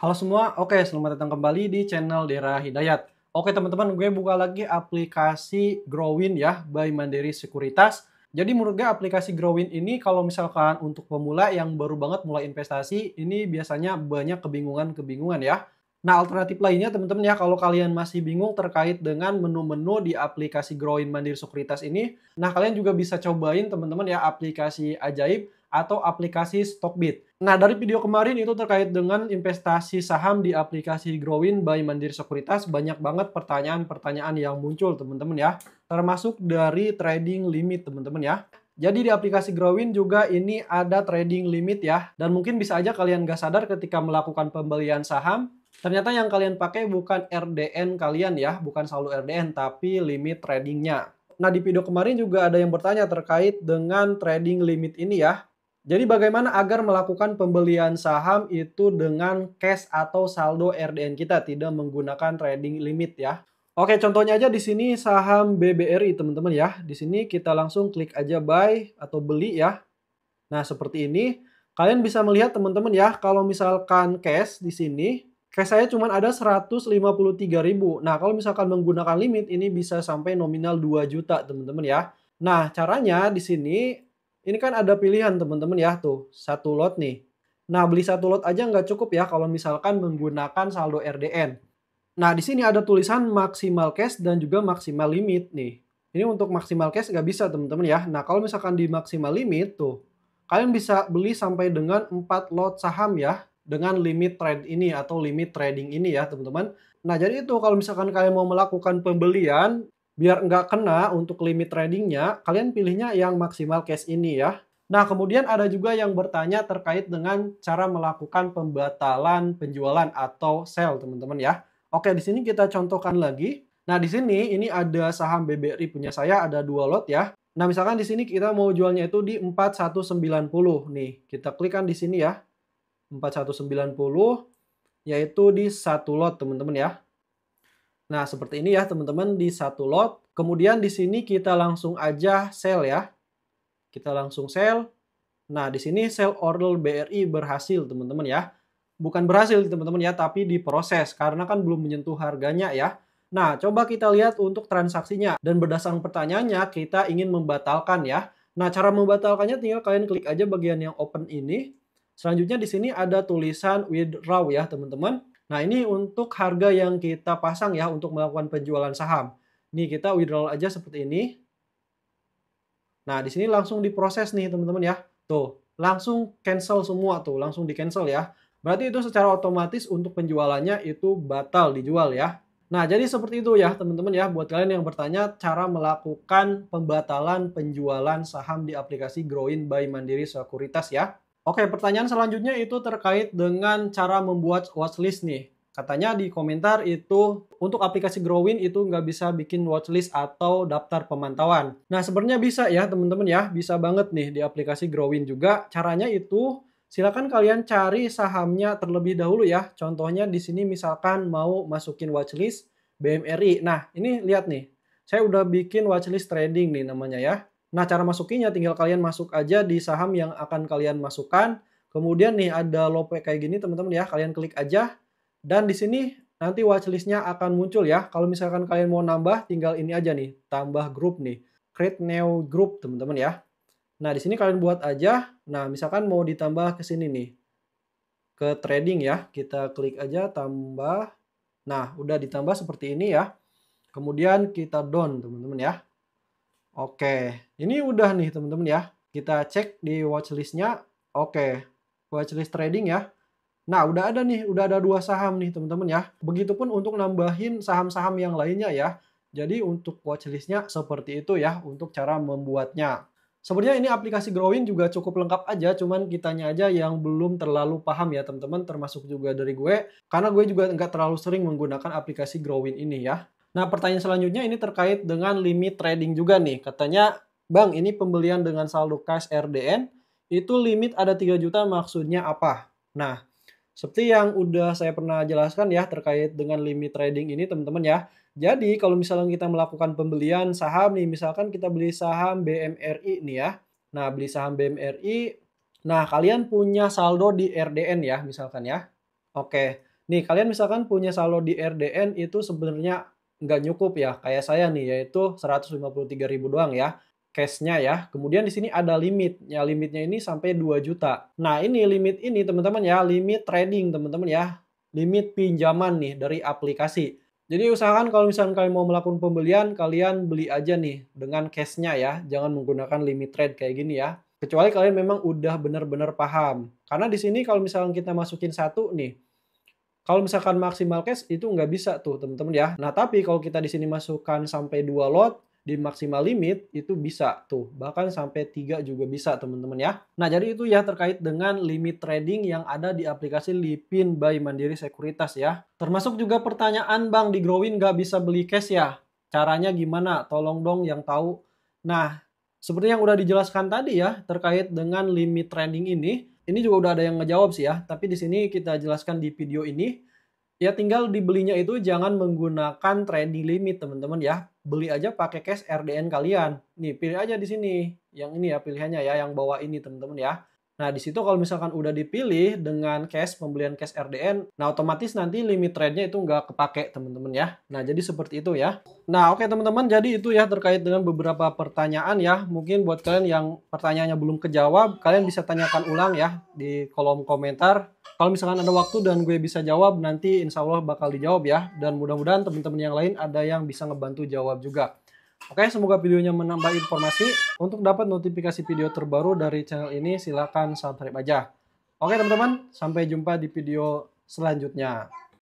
Halo semua, oke selamat datang kembali di channel Dera Hidayat. Oke teman-teman, gue buka lagi aplikasi Growin ya, by Mandiri Sekuritas. Jadi menurut gue aplikasi Growin ini kalau misalkan untuk pemula yang baru banget mulai investasi, ini biasanya banyak kebingungan-kebingungan ya. Nah alternatif lainnya teman-teman ya, kalau kalian masih bingung terkait dengan menu-menu di aplikasi Growin Mandiri Sekuritas ini, nah kalian juga bisa cobain teman-teman ya aplikasi Ajaib atau aplikasi Stockbit. Nah, dari video kemarin itu terkait dengan investasi saham di aplikasi Growin by Mandiri Sekuritas, banyak banget pertanyaan-pertanyaan yang muncul, teman-teman ya. Termasuk dari trading limit, teman-teman ya. Jadi di aplikasi Growin juga ini ada trading limit ya. Dan mungkin bisa aja kalian gak sadar ketika melakukan pembelian saham, ternyata yang kalian pakai bukan RDN kalian ya, bukan saldo RDN, tapi limit tradingnya. Nah, di video kemarin juga ada yang bertanya terkait dengan trading limit ini ya. Jadi bagaimana agar melakukan pembelian saham itu dengan cash atau saldo RDN kita, tidak menggunakan trading limit ya. Oke, contohnya aja di sini saham BBRI teman-teman ya. Di sini kita langsung klik aja buy atau beli ya. Nah, seperti ini. Kalian bisa melihat teman-teman ya, kalau misalkan cash di sini, cash saya cuma ada 153.000. Nah, kalau misalkan menggunakan limit ini bisa sampai nominal 2 juta teman-teman ya. Nah, caranya di sini ini kan ada pilihan teman-teman ya tuh, satu lot nih. Nah, beli satu lot aja nggak cukup ya kalau misalkan menggunakan saldo RDN. Nah, di sini ada tulisan maksimal cash dan juga maksimal limit nih. Ini untuk maksimal cash nggak bisa teman-teman ya. Nah, kalau misalkan di maksimal limit tuh, kalian bisa beli sampai dengan 4 lot saham ya dengan limit trade ini atau limit trading ini ya teman-teman. Nah, jadi itu kalau misalkan kalian mau melakukan pembelian biar nggak kena untuk limit tradingnya, kalian pilihnya yang maksimal cash ini ya. Nah, kemudian ada juga yang bertanya terkait dengan cara melakukan pembatalan penjualan atau sell teman-teman ya. Oke, di sini kita contohkan lagi. Nah, di sini ini ada saham BBRI punya saya ada 2 lot ya. Nah, misalkan di sini kita mau jualnya itu di 4190 nih. Kita klikkan di sini ya. 4190 yaitu di satu lot teman-teman ya. Nah, seperti ini ya teman-teman di satu lot. Kemudian di sini kita langsung aja sell ya. Kita langsung sell. Nah, di sini sell order BRI berhasil teman-teman ya. Bukan berhasil teman-teman ya, tapi diproses karena kan belum menyentuh harganya ya. Nah, coba kita lihat untuk transaksinya. Dan berdasarkan pertanyaannya, kita ingin membatalkan ya. Nah, cara membatalkannya tinggal kalian klik aja bagian yang open ini. Selanjutnya di sini ada tulisan withdraw ya teman-teman. Nah, ini untuk harga yang kita pasang ya untuk melakukan penjualan saham. Nih, kita withdraw aja seperti ini. Nah, di sini langsung diproses nih teman-teman ya. Tuh, langsung cancel semua tuh, langsung di-cancel ya. Berarti itu secara otomatis untuk penjualannya itu batal dijual ya. Nah, jadi seperti itu ya teman-teman ya. Buat kalian yang bertanya cara melakukan pembatalan penjualan saham di aplikasi Growin by Mandiri Sekuritas ya. Oke, pertanyaan selanjutnya itu terkait dengan cara membuat watchlist nih. Katanya di komentar itu untuk aplikasi Growin itu nggak bisa bikin watchlist atau daftar pemantauan. Nah, sebenarnya bisa ya teman-teman ya. Bisa banget nih di aplikasi Growin juga. Caranya itu silakan kalian cari sahamnya terlebih dahulu ya. Contohnya di sini misalkan mau masukin watchlist BMRI. Nah, ini lihat nih. Saya udah bikin watchlist trading nih namanya ya. Nah, cara masukinnya tinggal kalian masuk aja di saham yang akan kalian masukkan. Kemudian nih ada lope kayak gini teman-teman ya. Kalian klik aja. Dan di sini nanti watchlist-nya akan muncul ya. Kalau misalkan kalian mau nambah, tinggal ini aja nih, tambah grup nih. Create new group, teman-teman ya. Nah, di sini kalian buat aja. Nah, misalkan mau ditambah ke sini nih. Ke trading ya. Kita klik aja tambah. Nah, udah ditambah seperti ini ya. Kemudian kita down, teman-teman ya. Oke, ini udah nih teman-teman ya. Kita cek di watchlist-nya. Oke, watchlist trading ya. Nah, udah ada nih, udah ada 2 saham nih teman-teman ya. Begitupun untuk nambahin saham-saham yang lainnya ya. Jadi untuk watchlist-nya seperti itu ya untuk cara membuatnya. Sebenarnya ini aplikasi Growin juga cukup lengkap aja, cuman kitanya aja yang belum terlalu paham ya teman-teman, termasuk juga dari gue. Karena gue juga nggak terlalu sering menggunakan aplikasi Growin ini ya. Nah, pertanyaan selanjutnya ini terkait dengan limit trading juga nih. Katanya, Bang, ini pembelian dengan saldo cash RDN, itu limit ada 3 juta maksudnya apa? Nah, seperti yang udah saya pernah jelaskan ya terkait dengan limit trading ini teman-teman ya. Jadi kalau misalnya kita melakukan pembelian saham nih, misalkan kita beli saham BMRI nih ya. Nah, beli saham BMRI, nah kalian punya saldo di RDN ya misalkan ya. Oke. Nih, kalian misalkan punya saldo di RDN itu sebenarnya nggak nyukup ya, kayak saya nih, yaitu 153.000 doang ya, cash-nya ya. Kemudian di sini ada limitnya, limitnya ini sampai 2 juta. Nah, ini limit ini teman-teman ya, limit trading teman-teman ya, limit pinjaman nih dari aplikasi. Jadi usahakan kalau misalkan kalian mau melakukan pembelian, kalian beli aja nih dengan cash-nya ya, jangan menggunakan limit trade kayak gini ya. Kecuali kalian memang udah benar-benar paham. Karena di sini kalau misalkan kita masukin satu nih, kalau misalkan maksimal cash itu nggak bisa tuh teman-teman ya. Nah tapi kalau kita di sini masukkan sampai 2 lot di maksimal limit itu bisa tuh. Bahkan sampai 3 juga bisa teman-teman ya. Nah jadi itu ya terkait dengan limit trading yang ada di aplikasi Lipin by Mandiri Sekuritas ya. Termasuk juga pertanyaan Bang, di Growin nggak bisa beli cash ya? Caranya gimana? Tolong dong yang tahu. Nah seperti yang udah dijelaskan tadi ya terkait dengan limit trading ini juga udah ada yang ngejawab sih ya, tapi di sini kita jelaskan di video ini, ya tinggal dibelinya itu jangan menggunakan trading limit teman-teman ya. Beli aja pakai cash RDN kalian. Nih, pilih aja di sini. Yang ini ya pilihannya ya, yang bawah ini teman-teman ya. Nah, di situ kalau misalkan udah dipilih dengan cash, pembelian cash RDN, nah otomatis nanti limit trade-nya itu nggak kepake teman-teman ya. Nah, jadi seperti itu ya. Nah, oke teman-teman, jadi itu ya terkait dengan beberapa pertanyaan ya. Mungkin buat kalian yang pertanyaannya belum kejawab, kalian bisa tanyakan ulang ya di kolom komentar. Kalau misalkan ada waktu dan gue bisa jawab, nanti insya Allah bakal dijawab ya. Dan mudah-mudahan teman-teman yang lain ada yang bisa ngebantu jawab juga. Oke, semoga videonya menambah informasi. Untuk dapat notifikasi video terbaru dari channel ini, silakan subscribe aja. Oke teman-teman, sampai jumpa di video selanjutnya.